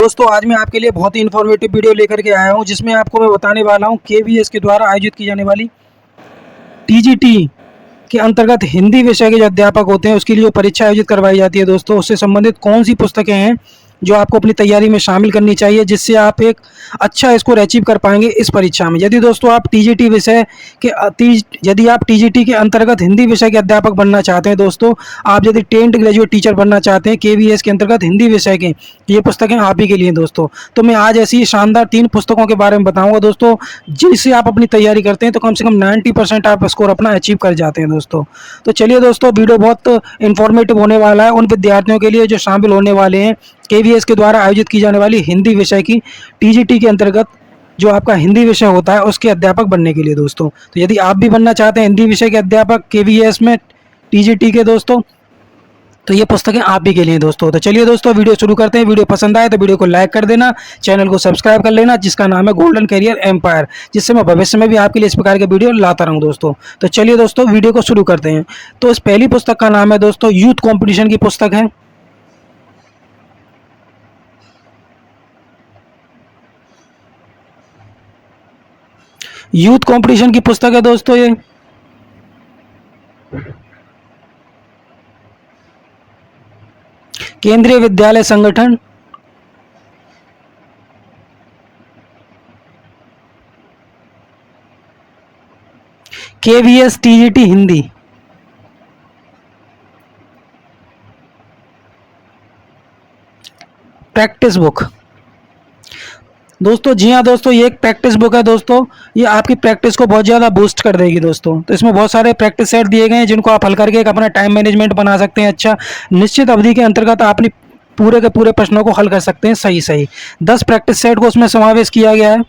दोस्तों आज मैं आपके लिए बहुत ही इन्फॉर्मेटिव वीडियो लेकर के आया हूं जिसमें आपको मैं बताने वाला हूं केवीएस के द्वारा आयोजित की जाने वाली टीजीटी के अंतर्गत हिंदी विषय के जो अध्यापक होते हैं उसके लिए जो परीक्षा आयोजित करवाई जाती है दोस्तों, उससे संबंधित कौन सी पुस्तकें हैं जो आपको अपनी तैयारी में शामिल करनी चाहिए जिससे आप एक अच्छा स्कोर अचीव कर पाएंगे इस परीक्षा में। यदि दोस्तों आप टीजीटी विषय के यदि आप टीजीटी के अंतर्गत हिंदी विषय के अध्यापक बनना चाहते हैं दोस्तों, आप यदि 10th ग्रेजुएट टीचर बनना चाहते हैं केवीएस के अंतर्गत हिंदी विषय के, ये पुस्तकें आप ही के लिए दोस्तों। तो मैं आज ऐसी शानदार 3 पुस्तकों के बारे में बताऊंगा दोस्तों जिनसे आप अपनी तैयारी करते हैं तो कम से कम 90% आप स्कोर अपना अचीव कर जाते हैं दोस्तों। तो चलिए दोस्तों, वीडियो बहुत इन्फॉर्मेटिव होने वाला है उन विद्यार्थियों के लिए जो शामिल होने वाले हैं केवीएस के द्वारा आयोजित की जाने वाली हिंदी विषय की टीजीटी के अंतर्गत जो आपका हिंदी विषय होता है उसके अध्यापक बनने के लिए दोस्तों। तो यदि आप भी बनना चाहते हैं हिंदी विषय के अध्यापक केवीएस में टीजीटी के दोस्तों, तो ये पुस्तकें आप ही के लिए दोस्तों। तो चलिए दोस्तों, वीडियो शुरू करते हैं। वीडियो पसंद आए तो वीडियो को लाइक कर देना, चैनल को सब्सक्राइब कर लेना जिसका नाम है गोल्डन कैरियर एम्पायर, जिससे मैं भविष्य में भी आपके लिए इस प्रकार के वीडियो लाता रहूं दोस्तों। तो चलिए दोस्तों, वीडियो को शुरू करते हैं। तो इस पहली पुस्तक का नाम है दोस्तों यूथ कॉम्पिटिशन की पुस्तक है। यूथ कंपटीशन की पुस्तक है दोस्तों ये। केंद्रीय विद्यालय संगठन KVS TGT Hindi. Practice book दोस्तों, जी हाँ दोस्तों, ये एक प्रैक्टिस बुक है दोस्तों। ये आपकी प्रैक्टिस को बहुत ज़्यादा बूस्ट कर देगी दोस्तों। तो इसमें बहुत सारे प्रैक्टिस सेट दिए गए हैं जिनको आप हल करके एक अपना टाइम मैनेजमेंट बना सकते हैं। अच्छा, निश्चित अवधि के अंतर्गत आप अपनी पूरे के पूरे प्रश्नों को हल कर सकते हैं सही सही। 10 प्रैक्टिस सेट को उसमें समावेश किया गया है।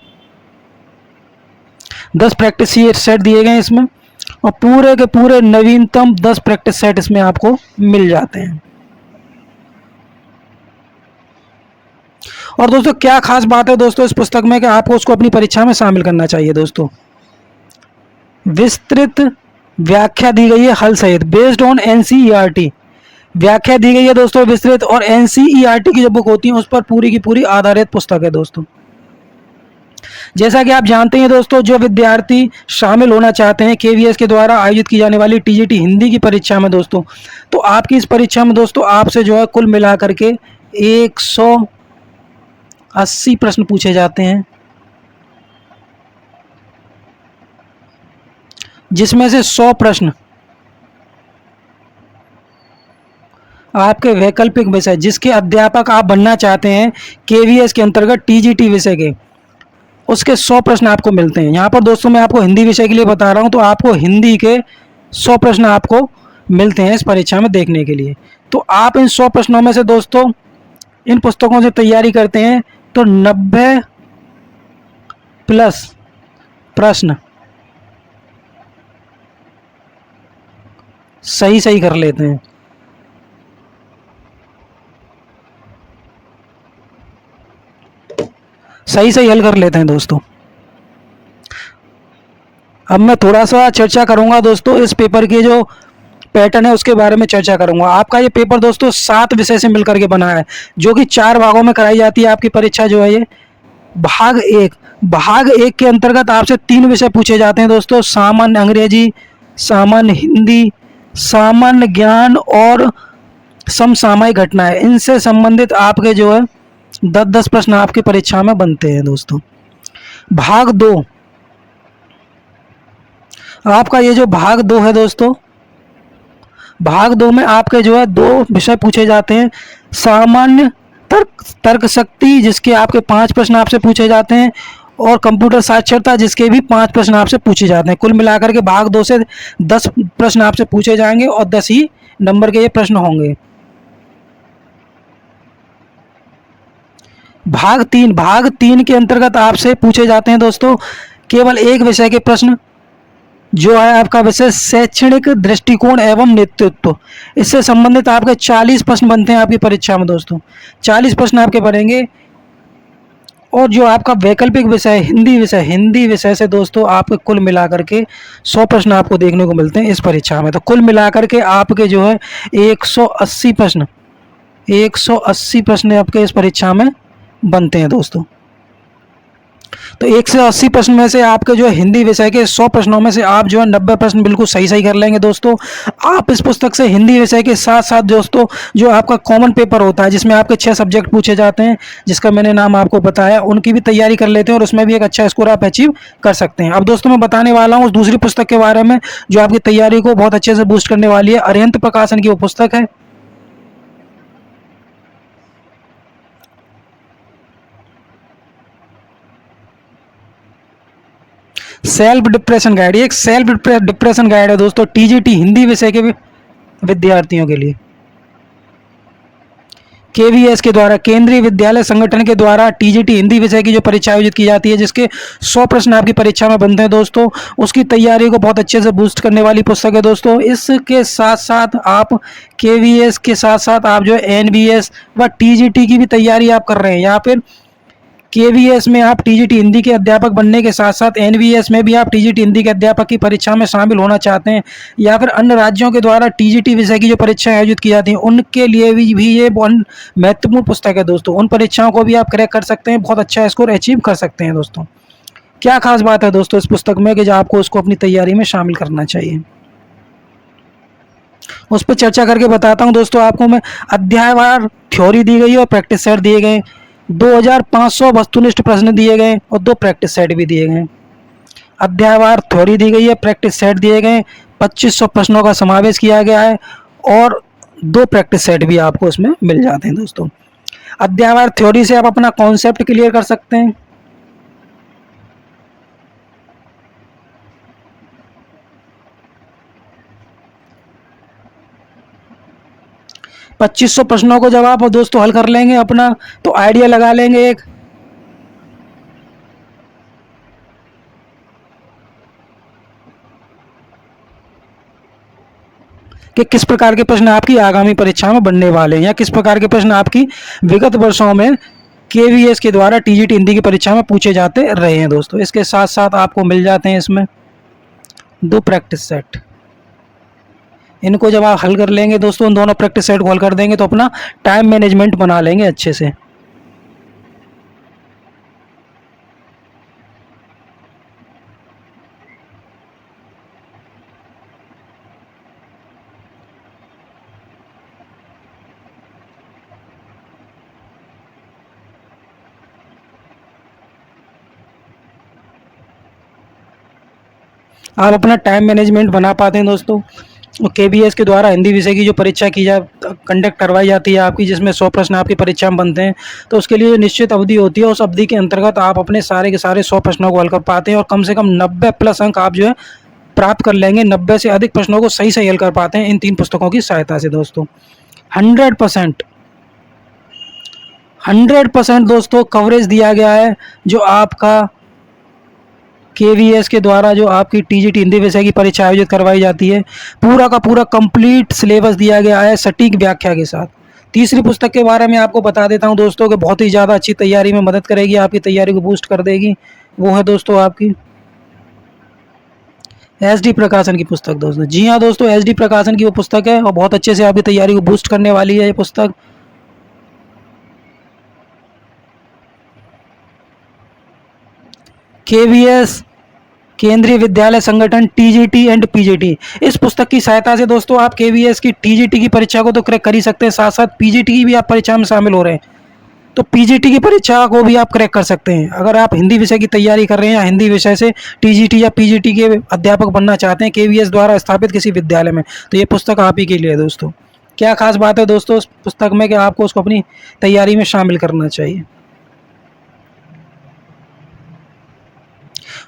10 प्रैक्टिस सेट दिए गए हैं इसमें और पूरे के पूरे नवीनतम 10 प्रैक्टिस सेट इसमें आपको मिल जाते हैं। और दोस्तों क्या खास बात है दोस्तों इस पुस्तक में कि आपको उसको अपनी परीक्षा में शामिल करना चाहिए दोस्तों। विस्तृत व्याख्या दी गई है हल सहित, बेस्ड ऑन एनसीईआरटी व्याख्या दी गई है दोस्तों विस्तृत, और एनसीईआरटी की जो बुक होती है उस पर पूरी की पूरी आधारित पुस्तक है दोस्तों। जैसा कि आप जानते हैं दोस्तों, जो विद्यार्थी शामिल होना चाहते हैं केवीएस के द्वारा आयोजित की जाने वाली टीजीटी हिंदी की परीक्षा में दोस्तों, तो आपकी इस परीक्षा में दोस्तों आपसे जो है कुल मिलाकर के 180 प्रश्न पूछे जाते हैं, जिसमें से 100 प्रश्न आपके वैकल्पिक विषय जिसके अध्यापक आप बनना चाहते हैं केवीएस के अंतर्गत टीजीटी विषय के, उसके 100 प्रश्न आपको मिलते हैं। यहाँ पर दोस्तों मैं आपको हिंदी विषय के लिए बता रहा हूँ, तो आपको हिंदी के 100 प्रश्न आपको मिलते हैं इस परीक्षा में देखने के लिए। तो आप इन 100 प्रश्नों में से दोस्तों इन पुस्तकों से तैयारी करते हैं तो 90+ प्रश्न सही सही कर लेते हैं। सही सही हल कर लेते हैं दोस्तों। अब मैं थोड़ा सा चर्चा करूंगा दोस्तों इस पेपर के जो पैटर्न है उसके बारे में चर्चा करूंगा। आपका ये पेपर दोस्तों 7 विषय से मिलकर के बना है, जो कि 4 भागों में कराई जाती है आपकी परीक्षा जो है ये। भाग 1 के अंतर्गत आपसे 3 विषय पूछे जाते हैं दोस्तों, सामान्य अंग्रेजी, सामान्य हिंदी, सामान्य ज्ञान और समसामयिक घटनाएं। इनसे संबंधित आपके जो है 10-10 प्रश्न आपकी परीक्षा में बनते हैं दोस्तों। भाग 2, आपका ये जो भाग 2 है दोस्तों, भाग 2 में आपके जो है 2 विषय पूछे जाते हैं, सामान्य तर्क शक्ति जिसके आपके 5 प्रश्न आपसे पूछे जाते हैं, और कंप्यूटर साक्षरता जिसके भी 5 प्रश्न आपसे पूछे जाते हैं। कुल मिलाकर के भाग 2 से 10 प्रश्न आपसे पूछे जाएंगे और 10 ही नंबर के ये प्रश्न होंगे। भाग 3 के अंतर्गत आपसे पूछे जाते हैं दोस्तों केवल एक विषय के प्रश्न, जो है आपका विषय शैक्षणिक दृष्टिकोण एवं नेतृत्व। इससे संबंधित आपके 40 प्रश्न बनते हैं आपकी परीक्षा में दोस्तों। 40 प्रश्न आपके बनेंगे। और जो आपका वैकल्पिक विषय हिंदी विषय से दोस्तों आपके कुल मिलाकर के 100 प्रश्न आपको देखने को मिलते हैं इस परीक्षा में। तो कुल मिलाकर के आपके जो है 180 प्रश्न आपके इस परीक्षा में बनते हैं दोस्तों। तो 1 से 80 प्रश्न में से आपके जो है हिंदी विषय के 100 प्रश्नों में से आप जो है 90 प्रश्न बिल्कुल सही सही कर लेंगे दोस्तों। आप इस पुस्तक से हिंदी विषय के साथ साथ दोस्तों जो आपका कॉमन पेपर होता है जिसमें आपके 6 सब्जेक्ट पूछे जाते हैं, जिसका मैंने नाम आपको बताया, उनकी भी तैयारी कर लेते हैं और उसमें भी एक अच्छा स्कोर आप अचीव कर सकते हैं। अब दोस्तों मैं बताने वाला हूँ उस दूसरी पुस्तक के बारे में जो आपकी तैयारी को बहुत अच्छे से बूस्ट करने वाली है। अरिहंत प्रकाशन की वो पुस्तक है सेल्फ डिप्रेशन गाइड। ये एक सेल्फ डिप्रेशन गाइड है दोस्तों टीजीटी हिंदी विषय के विद्यार्थियों के लिए। केवीएस के द्वारा, केंद्रीय विद्यालय संगठन के द्वारा टीजीटी हिंदी विषय की जो परीक्षा आयोजित की जाती है जिसके 100 प्रश्न आपकी परीक्षा में बनते हैं दोस्तों, उसकी तैयारी को बहुत अच्छे से बूस्ट करने वाली पुस्तक है दोस्तों। इसके साथ साथ आप केवीएस के साथ साथ आप जो है एनबीएस व टीजीटी की भी तैयारी आप कर रहे हैं, या फिर केवीएस में आप टीजीटी हिंदी के अध्यापक बनने के साथ साथ एनवीएस में भी आप टीजीटी हिंदी के अध्यापक की परीक्षा में शामिल होना चाहते हैं, या फिर अन्य राज्यों के द्वारा टीजीटी विषय की जो परीक्षाएं आयोजित की जाती हैं उनके लिए भी ये बहुत महत्वपूर्ण पुस्तक है दोस्तों। उन परीक्षाओं को भी आप क्रैक कर सकते हैं, बहुत अच्छा स्कोर अचीव कर सकते हैं दोस्तों। क्या खास बात है दोस्तों इस पुस्तक में कि जो आपको उसको अपनी तैयारी में शामिल करना चाहिए, उस पर चर्चा करके बताता हूं दोस्तों आपको मैं। अध्यायवार थ्योरी दी गई है और प्रैक्टिस सेट दिए गए, 2500 वस्तुनिष्ठ प्रश्न दिए गए और 2 प्रैक्टिस सेट भी दिए गए। अध्यायवार थ्योरी दी गई है, प्रैक्टिस सेट दिए गए, 2500 प्रश्नों का समावेश किया गया है और 2 प्रैक्टिस सेट भी आपको उसमें मिल जाते हैं दोस्तों। अध्यायवार थ्योरी से आप अपना कॉन्सेप्ट क्लियर कर सकते हैं, पच्चीस सौ प्रश्नों को जब आप दोस्तों हल कर लेंगे अपना, तो आइडिया लगा लेंगे एक कि किस प्रकार के प्रश्न आपकी आगामी परीक्षा में बनने वाले हैं या किस प्रकार के प्रश्न आपकी विगत वर्षों में केवीएस के द्वारा टीजीटी हिंदी की परीक्षा में पूछे जाते रहे हैं दोस्तों। इसके साथ साथ आपको मिल जाते हैं इसमें 2 प्रैक्टिस सेट। इनको जब आप हल कर लेंगे दोस्तों, उन दोनों प्रैक्टिस सेट को हल कर देंगे तो अपना टाइम मैनेजमेंट बना लेंगे अच्छे से। आप अपना टाइम मैनेजमेंट बना पाते हैं दोस्तों। केबीएस के द्वारा हिंदी विषय की जो परीक्षा की जा कंडक्ट करवाई जाती है आपकी, जिसमें 100 प्रश्न आपकी परीक्षा में बनते हैं, तो उसके लिए निश्चित अवधि होती है। उस अवधि के अंतर्गत आप अपने सारे के सारे 100 प्रश्नों को हल कर पाते हैं और कम से कम 90 प्लस अंक आप जो है प्राप्त कर लेंगे। 90 से अधिक प्रश्नों को सही सही हल कर पाते हैं इन 3 पुस्तकों की सहायता से दोस्तों। 100% दोस्तों कवरेज दिया गया है जो आपका केवीएस के द्वारा जो आपकी टीजीटी हिंदी विषय की परीक्षा आयोजित करवाई जाती है, पूरा का पूरा कंप्लीट सिलेबस दिया गया है सटीक व्याख्या के साथ। तीसरी पुस्तक के बारे में आपको बता देता हूं दोस्तों कि बहुत ही ज़्यादा अच्छी तैयारी में मदद करेगी, आपकी तैयारी को बूस्ट कर देगी। वो है दोस्तों आपकी एसडी प्रकाशन की पुस्तक दोस्तों। जी हाँ दोस्तों, एसडी प्रकाशन की वो पुस्तक है और बहुत अच्छे से आपकी तैयारी को बूस्ट करने वाली है ये पुस्तक। केवीएस केंद्रीय विद्यालय संगठन टीजीटी एंड पीजीटी, इस पुस्तक की सहायता से दोस्तों आप केवीएस की टीजीटी की परीक्षा को तो क्रैक कर ही सकते हैं, साथ साथ पीजीटी की भी आप परीक्षा में शामिल हो रहे हैं, तो पीजीटी की परीक्षा को भी आप क्रैक कर सकते हैं। अगर आप हिंदी विषय की तैयारी कर रहे हैं या हिंदी विषय से टीजीटी या पीजीटी के अध्यापक बनना चाहते हैं केवीएस द्वारा स्थापित किसी विद्यालय में, तो ये पुस्तक आप ही के लिए है दोस्तों। क्या खास बात है दोस्तों उस पुस्तक में कि आपको उसको अपनी तैयारी में शामिल करना चाहिए।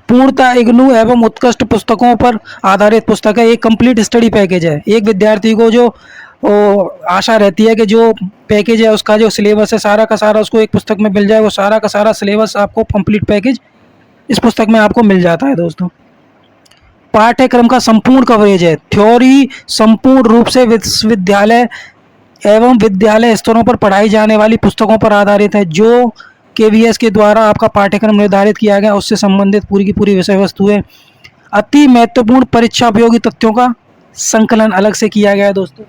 पूर्णतः इग्नू एवं उत्कृष्ट पुस्तकों पर आधारित पुस्तक है। एक कंप्लीट स्टडी पैकेज है। एक विद्यार्थी को जो आशा रहती है कि जो पैकेज है उसका जो सिलेबस है सारा का सारा उसको एक पुस्तक में मिल जाए, वो सारा का सारा सिलेबस आपको कंप्लीट पैकेज इस पुस्तक में आपको मिल जाता है दोस्तों। पाठ्यक्रम का संपूर्ण कवरेज है। थ्योरी संपूर्ण रूप से विश्वविद्यालय एवं विद्यालय स्तरों पर पढ़ाई जाने वाली पुस्तकों पर आधारित है। जो केवीएस के द्वारा आपका पाठ्यक्रम निर्धारित किया गया उससे संबंधित पूरी की पूरी विषय वस्तु है। अति महत्वपूर्ण परीक्षा उपयोगी तथ्यों का संकलन अलग से किया गया है दोस्तों।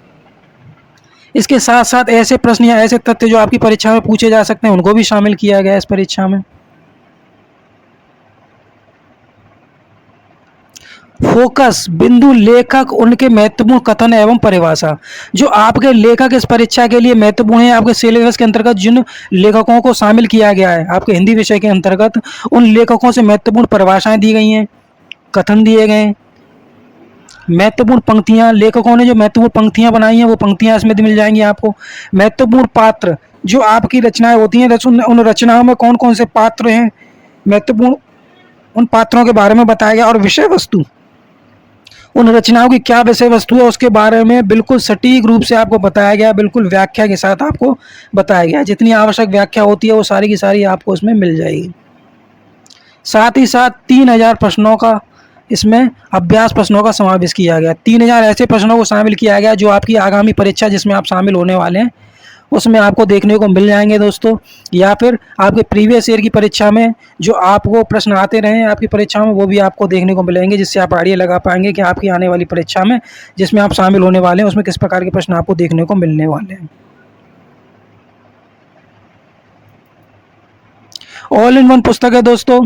इसके साथ साथ ऐसे प्रश्न या ऐसे तथ्य जो आपकी परीक्षा में पूछे जा सकते हैं उनको भी शामिल किया गया है इस परीक्षा में। फोकस बिंदु लेखक उनके महत्वपूर्ण कथन एवं परिभाषा। जो आपके लेखक इस परीक्षा के लिए महत्वपूर्ण है, आपके सिलेबस के अंतर्गत जिन लेखकों को शामिल किया गया है आपके हिंदी विषय के अंतर्गत, उन लेखकों से महत्वपूर्ण परिभाषाएं दी गई हैं, कथन दिए गए हैं, महत्वपूर्ण पंक्तियां, लेखकों ने जो महत्वपूर्ण पंक्तियां बनाई हैं वो पंक्तियां इसमें मिल जाएंगी आपको। महत्वपूर्ण पात्र, जो आपकी रचनाएं होती हैं उन रचनाओं में कौन कौन से पात्र हैं महत्वपूर्ण, उन पात्रों के बारे में बताया गया। और विषय वस्तु, उन रचनाओं की क्या विषय वस्तु है उसके बारे में बिल्कुल सटीक रूप से आपको बताया गया, बिल्कुल व्याख्या के साथ आपको बताया गया। जितनी आवश्यक व्याख्या होती है वो सारी की सारी आपको इसमें मिल जाएगी। साथ ही साथ 3000 प्रश्नों का इसमें अभ्यास प्रश्नों का समावेश किया गया। 3000 ऐसे प्रश्नों को शामिल किया गया जो आपकी आगामी परीक्षा जिसमें आप शामिल होने वाले हैं उसमें आपको देखने को मिल जाएंगे दोस्तों, या फिर आपके प्रीवियस ईयर की परीक्षा में जो आपको प्रश्न आते रहे हैं आपकी परीक्षाओं में वो भी आपको देखने को मिलेंगे, जिससे आप आइडिया लगा पाएंगे कि आपकी आने वाली परीक्षा में जिसमें आप शामिल होने वाले हैं उसमें किस प्रकार के प्रश्न आपको देखने को मिलने वाले हैं। ऑल इन वन पुस्तक है दोस्तों।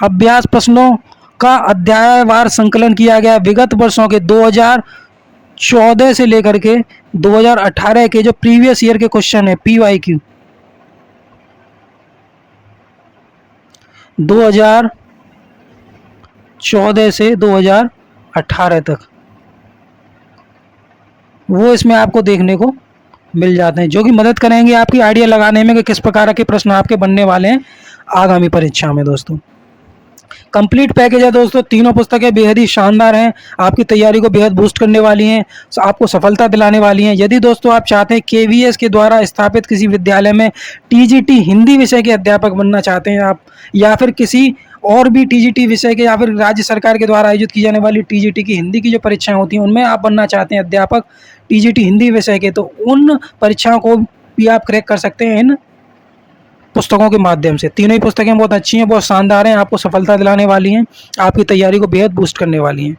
अभ्यास प्रश्नों का अध्यायवार संकलन किया गया। विगत वर्षों के 2014 से लेकर के 2018 के जो प्रीवियस ईयर के क्वेश्चन है PYQ 2014 से 2018 तक वो इसमें आपको देखने को मिल जाते हैं, जो कि मदद करेंगे आपकी आइडिया लगाने में कि किस प्रकार के प्रश्न आपके बनने वाले हैं आगामी परीक्षा में। दोस्तों कंप्लीट पैकेज है दोस्तों, तीनों पुस्तकें बेहद ही शानदार हैं, आपकी तैयारी को बेहद बूस्ट करने वाली हैं, आपको सफलता दिलाने वाली हैं। यदि दोस्तों आप चाहते हैं KVS के द्वारा स्थापित किसी विद्यालय में TGT हिंदी विषय के अध्यापक बनना चाहते हैं आप, या फिर किसी और भी TGT विषय के, या फिर राज्य सरकार के द्वारा आयोजित की जाने वाली TGT की हिंदी की जो परीक्षाएं होती हैं उनमें आप बनना चाहते हैं अध्यापक TGT हिंदी विषय के, तो उन परीक्षाओं को भी आप क्रैक कर सकते हैं इन पुस्तकों के माध्यम से। तीनों ही पुस्तकें बहुत अच्छी हैं, बहुत शानदार हैं, आपको सफलता दिलाने वाली हैं, आपकी तैयारी को बेहद बूस्ट करने वाली हैं।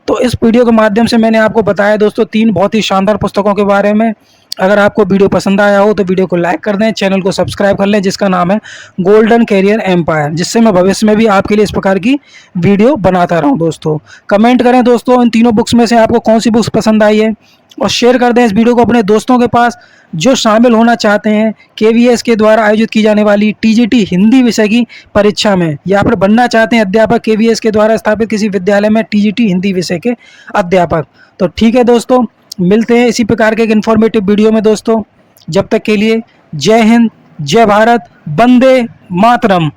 तो इस वीडियो के माध्यम से मैंने आपको बताया दोस्तों 3 बहुत ही शानदार पुस्तकों के बारे में। अगर आपको वीडियो पसंद आया हो तो वीडियो को लाइक कर दें, चैनल को सब्सक्राइब कर लें जिसका नाम है गोल्डन कैरियर एम्पायर, जिससे मैं भविष्य में भी आपके लिए इस प्रकार की वीडियो बनाता रहूं। दोस्तों कमेंट करें दोस्तों इन तीनों बुक्स में से आपको कौन सी बुक्स पसंद आई है, और शेयर कर दें इस वीडियो को अपने दोस्तों के पास जो शामिल होना चाहते हैं KVS के द्वारा आयोजित की जाने वाली TGT हिंदी विषय की परीक्षा में, या फिर बनना चाहते हैं अध्यापक KVS के द्वारा स्थापित किसी विद्यालय में TGT हिंदी विषय के अध्यापक। तो ठीक है दोस्तों, मिलते हैं इसी प्रकार के एक इन्फॉर्मेटिव वीडियो में दोस्तों। जब तक के लिए जय हिंद, जय भारत, वंदे मातरम।